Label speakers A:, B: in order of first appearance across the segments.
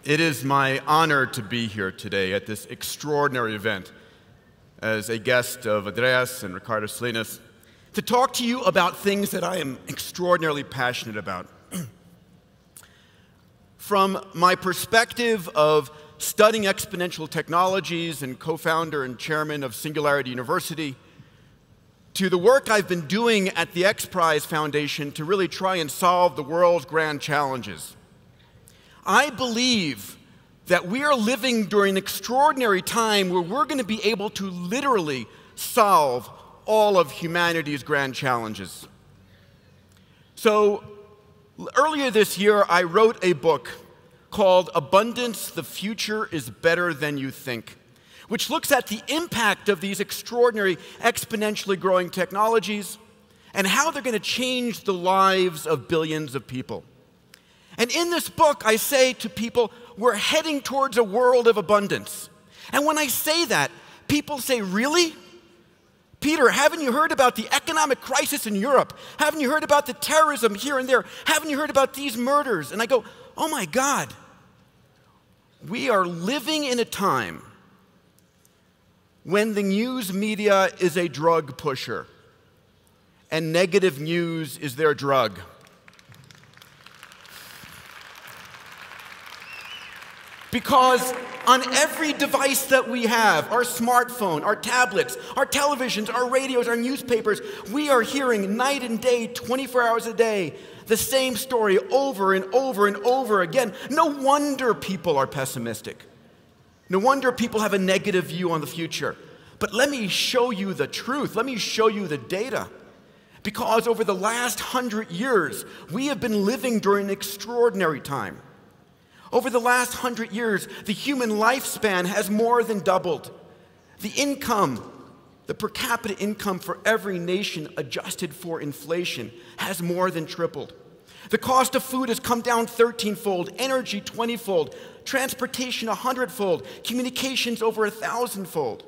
A: It is my honor to be here today at this extraordinary event as a guest of Andreas and Ricardo Salinas to talk to you about things that I am extraordinarily passionate about. From my perspective of studying exponential technologies and co-founder and chairman of Singularity University, to the work I've been doing at the X Prize Foundation to really try and solve the world's grand challenges. I believe that we are living during an extraordinary time where we're going to be able to literally solve all of humanity's grand challenges. So, earlier this year, I wrote a book called Abundance: The Future is Better Than You Think, which looks at the impact of these extraordinary exponentially growing technologies and how they're going to change the lives of billions of people. And in this book, I say to people, we're heading towards a world of abundance. And when I say that, people say, really? Peter, haven't you heard about the economic crisis in Europe? Haven't you heard about the terrorism here and there? Haven't you heard about these murders? And I go, oh my God. We are living in a time when the news media is a drug pusher and negative news is their drug. Because on every device that we have, our smartphone, our tablets, our televisions, our radios, our newspapers, we are hearing night and day, 24 hours a day, the same story over and over and over again. No wonder people are pessimistic. No wonder people have a negative view on the future. But let me show you the truth. Let me show you the data. Because over the last 100 years, we have been living during an extraordinary time. Over the last 100 years, the human lifespan has more than doubled. The income, the per capita income for every nation adjusted for inflation has more than tripled. The cost of food has come down 13-fold, energy 20-fold, transportation 100-fold, communications over 1,000-fold.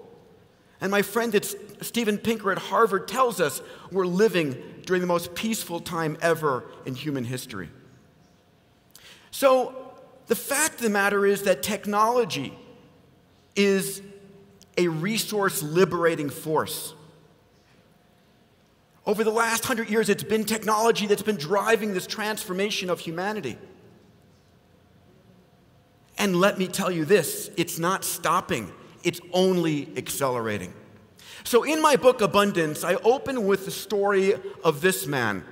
A: And my friend Steven Pinker at Harvard tells us we're living during the most peaceful time ever in human history. So, the fact of the matter is that technology is a resource-liberating force. Over the last 100 years, it's been technology that's been driving this transformation of humanity. And let me tell you this, it's not stopping, it's only accelerating. So in my book, Abundance, I open with the story of this man.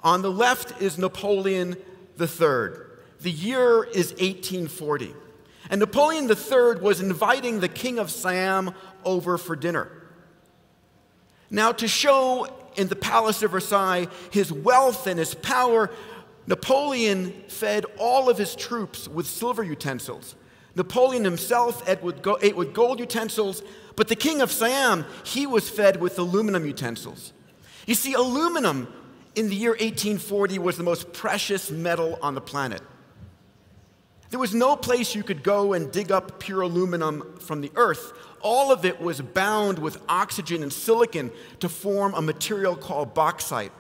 A: On the left is Napoleon III. The year is 1840. And Napoleon III was inviting the King of Siam over for dinner. Now, to show in the Palace of Versailles his wealth and his power, Napoleon fed all of his troops with silver utensils. Napoleon himself ate with gold utensils, but the King of Siam, he was fed with aluminum utensils. You see, aluminum in the year 1840 was the most precious metal on the planet. There was no place you could go and dig up pure aluminum from the earth. All of it was bound with oxygen and silicon to form a material called bauxite.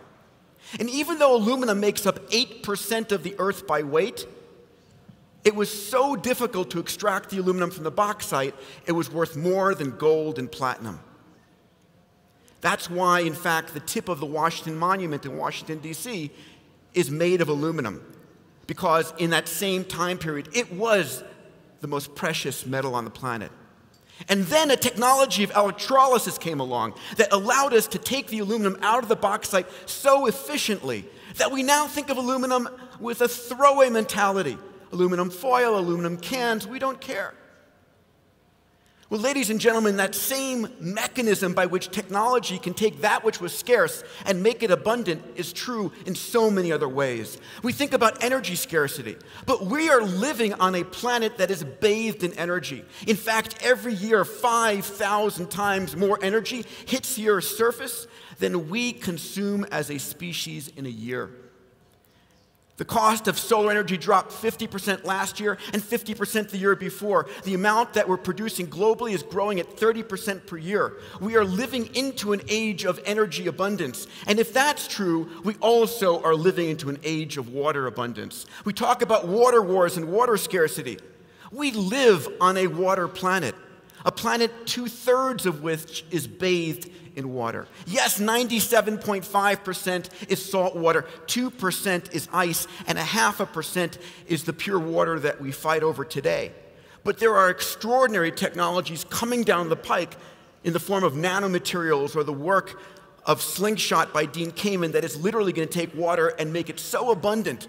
A: And even though aluminum makes up 8% of the earth by weight, it was so difficult to extract the aluminum from the bauxite, it was worth more than gold and platinum. That's why, in fact, the tip of the Washington Monument in Washington, D.C. is made of aluminum. Because in that same time period, it was the most precious metal on the planet. And then a technology of electrolysis came along that allowed us to take the aluminum out of the bauxite so efficiently that we now think of aluminum with a throwaway mentality. Aluminum foil, aluminum cans, we don't care. Well, ladies and gentlemen, that same mechanism by which technology can take that which was scarce and make it abundant is true in so many other ways. We think about energy scarcity, but we are living on a planet that is bathed in energy. In fact, every year, 5,000 times more energy hits the Earth's surface than we consume as a species in a year. The cost of solar energy dropped 50% last year and 50% the year before. The amount that we're producing globally is growing at 30% per year. We are living into an age of energy abundance. And if that's true, we also are living into an age of water abundance. We talk about water wars and water scarcity. We live on a water planet, a planet 2/3 of which is bathed in water. Yes, 97.5% is salt water, 2% is ice, and 0.5% is the pure water that we fight over today. But there are extraordinary technologies coming down the pike in the form of nanomaterials or the work of Slingshot by Dean Kamen that is literally going to take water and make it so abundant,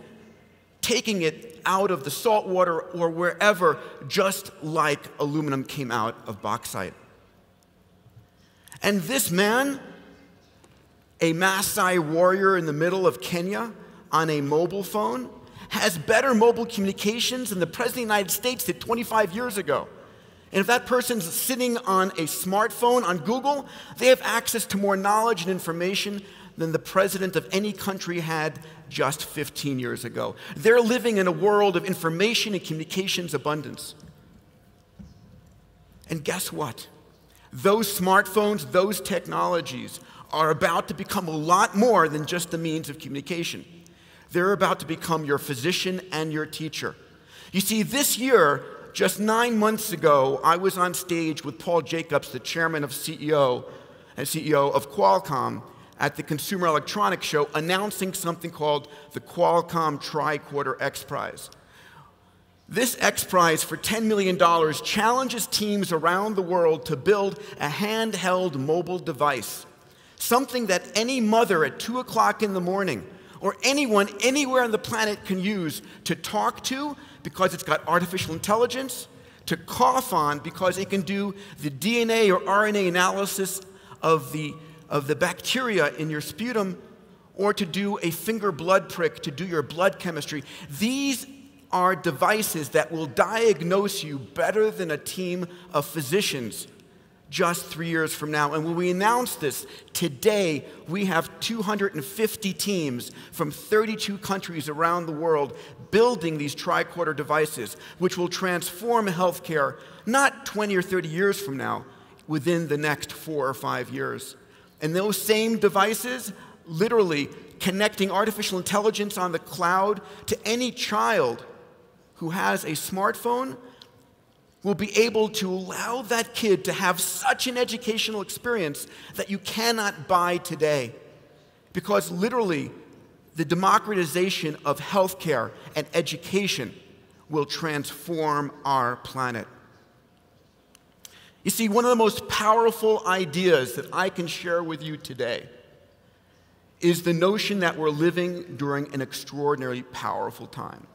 A: taking it out of the salt water or wherever, just like aluminum came out of bauxite. And this man, a Maasai warrior in the middle of Kenya on a mobile phone, has better mobile communications than the President of the United States did 25 years ago. And if that person's sitting on a smartphone on Google, they have access to more knowledge and information than the president of any country had just 15 years ago. They're living in a world of information and communications abundance. And guess what? Those smartphones, those technologies are about to become a lot more than just a means of communication. They're about to become your physician and your teacher. You see, this year, just 9 months ago, I was on stage with Paul Jacobs, the chairman and CEO of Qualcomm, at the Consumer Electronics Show, announcing something called the Qualcomm Tricorder X Prize. This X Prize for $10 million challenges teams around the world to build a handheld mobile device, something that any mother at 2 o'clock in the morning or anyone anywhere on the planet can use to talk to because it's got artificial intelligence, to cough on because it can do the DNA or RNA analysis of the bacteria in your sputum, or to do a finger blood prick to do your blood chemistry. These are devices that will diagnose you better than a team of physicians just 3 years from now. And when we announce this, today we have 250 teams from 32 countries around the world building these tricorder devices, which will transform healthcare not 20 or 30 years from now, within the next 4 or 5 years. And those same devices, literally connecting artificial intelligence on the cloud to any child who has a smartphone, will be able to allow that kid to have such an educational experience that you cannot buy today. Because literally, the democratization of healthcare and education will transform our planet. You see, one of the most powerful ideas that I can share with you today is the notion that we're living during an extraordinarily powerful time.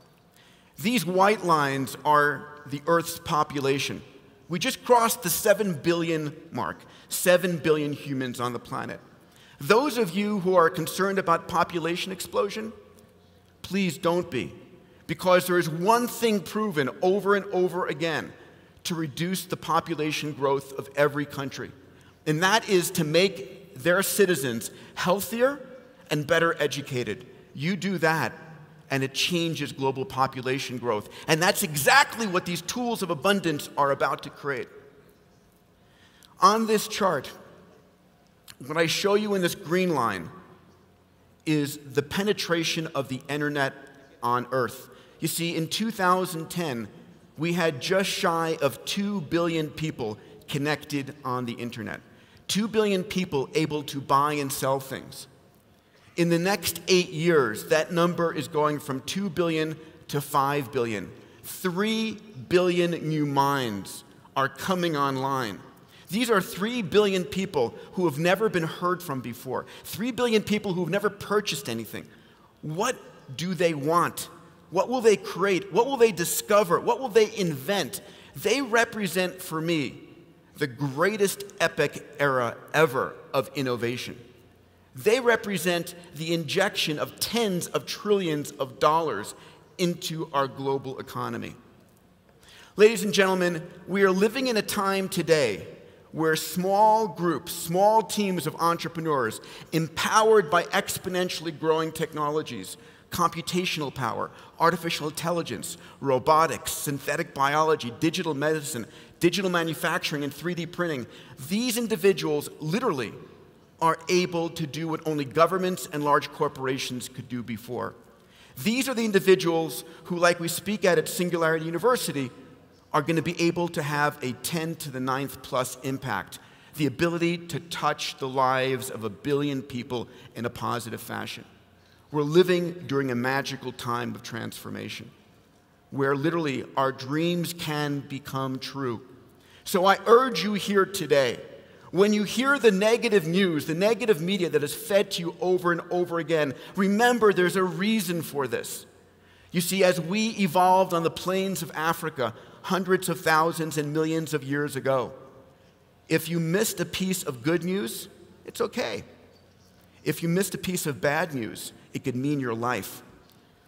A: These white lines are the Earth's population. We just crossed the 7 billion mark, 7 billion humans on the planet. Those of you who are concerned about population explosion, please don't be, because there is one thing proven over and over again to reduce the population growth of every country, and that is to make their citizens healthier and better educated. You do that, and it changes global population growth. And that's exactly what these tools of abundance are about to create. On this chart, what I show you in this green line is the penetration of the internet on Earth. You see, in 2010, we had just shy of 2 billion people connected on the internet. 2 billion people able to buy and sell things. In the next 8 years, that number is going from 2 billion to 5 billion. 3 billion new minds are coming online. These are 3 billion people who have never been heard from before. 3 billion people who have never purchased anything. What do they want? What will they create? What will they discover? What will they invent? They represent, for me, the greatest epic era ever of innovation. They represent the injection of tens of trillions of dollars into our global economy. Ladies and gentlemen, we are living in a time today where small groups, small teams of entrepreneurs, empowered by exponentially growing technologies, computational power, artificial intelligence, robotics, synthetic biology, digital medicine, digital manufacturing, and 3D printing, these individuals literally are able to do what only governments and large corporations could do before. These are the individuals who, like we speak at Singularity University, are going to be able to have a 10 to the 9th plus impact, the ability to touch the lives of 1 billion people in a positive fashion. We're living during a magical time of transformation, where literally our dreams can become true. So I urge you here today, when you hear the negative news, the negative media that is fed to you over and over again, remember there's a reason for this. You see, as we evolved on the plains of Africa hundreds of thousands and millions of years ago, if you missed a piece of good news, it's okay. If you missed a piece of bad news, it could mean your life.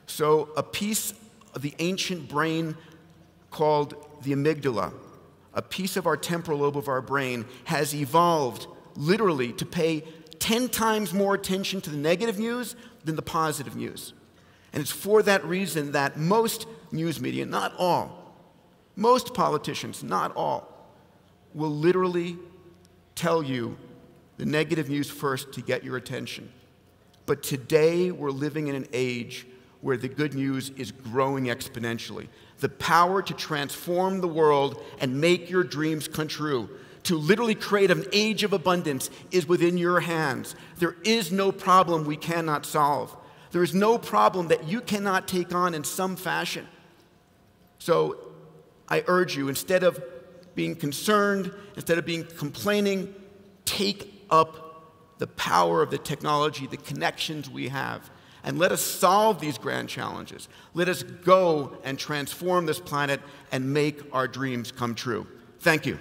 A: So a piece of the ancient brain called the amygdala, a piece of our temporal lobe of our brain, has evolved literally to pay 10 times more attention to the negative news than the positive news. And it's for that reason that most news media, not all, most politicians, not all, will literally tell you the negative news first to get your attention. But today we're living in an age where the good news is growing exponentially. The power to transform the world and make your dreams come true, to literally create an age of abundance, is within your hands. There is no problem we cannot solve. There is no problem that you cannot take on in some fashion. So I urge you, instead of being concerned, instead of being complaining, take up the power of the technology, the connections we have, and let us solve these grand challenges. Let us go and transform this planet and make our dreams come true. Thank you.